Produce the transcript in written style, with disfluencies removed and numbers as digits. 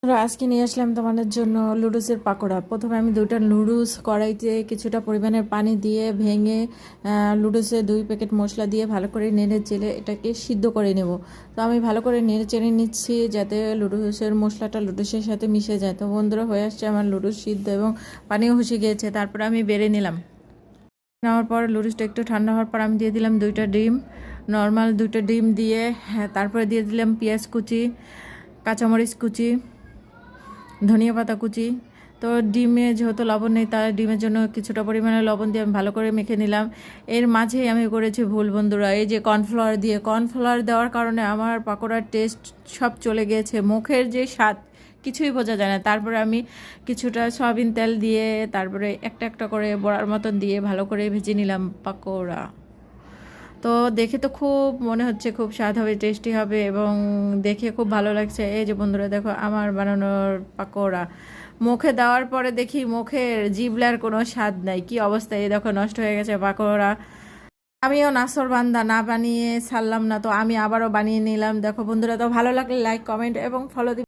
আজকে নিয়ে আসলাম তোমাদের জন্য লুডুসের পাকোড়া। প্রথমে আমি দুইটা লুডুস কড়াইতে কিছুটা পরিমাণে পানি দিয়ে ভেঙে লুডুসে 2 প্যাকেট মশলা দিয়ে ভালো করে নেড়ে চেড়ে এটাকে সিদ্ধ করে নেব। তো আমি ভালো করে নেড়ে চেড়ে নিচ্ছি যাতে লুডুসের মশলাটা লুডুসের সাথে মিশে যায়। তো বন্ধুরা, হয়ে আসছে আমার লুডুস সিদ্ধ এবং পানিও হুসে গিয়েছে। তারপরে আমি বেড়ে নিলাম। নেওয়ার পর লুডুসটা একটু ঠান্ডা হওয়ার পর আমি দিয়ে দিলাম 2টা ডিম, নর্মাল 2টা ডিম দিয়ে তারপরে দিয়ে দিলাম পেঁয়াজ কুচি, কাঁচামরিচ কুচি, ধনিয়া পাতা কুচি। তো ডিমে যেহেতু লবণ নেই, তাই ডিমের জন্য কিছুটা পরিমাণে লবণ দিয়ে আমি ভালো করে মেখে নিলাম। এর মাঝেই আমি করেছি ভুল বন্ধুরা, এই যে কর্নফ্লাওয়ার দেওয়ার কারণে আমার পাকোড়ার টেস্ট সব চলে গিয়েছে, মুখের যে স্বাদ কিছুই বোঝা যায় না। তারপরে আমি কিছুটা সয়াবিন তেল দিয়ে তারপরে একটা একটা করে বড়ার মতন দিয়ে ভালো করে ভেজে নিলাম পাকোড়া। তো দেখে তো খুব মনে হচ্ছে খুব স্বাদ হবে, টেস্টি হবে এবং দেখে খুব ভালো লাগছে। এই যে বন্ধুরা দেখো আমার বানানোর পাকোড়া, মুখে দেওয়ার পরে দেখি মুখের জিভলার কোনো স্বাদ নাই, কি অবস্থা! এই দেখো নষ্ট হয়ে গেছে পাকোড়া। আমিও নাসর বান্দা, না বানিয়ে ছাড়লাম না, তো আমি আবারও বানিয়ে নিলাম। দেখো বন্ধুরা, তো ভালো লাগলে লাইক, কমেন্ট এবং ফলো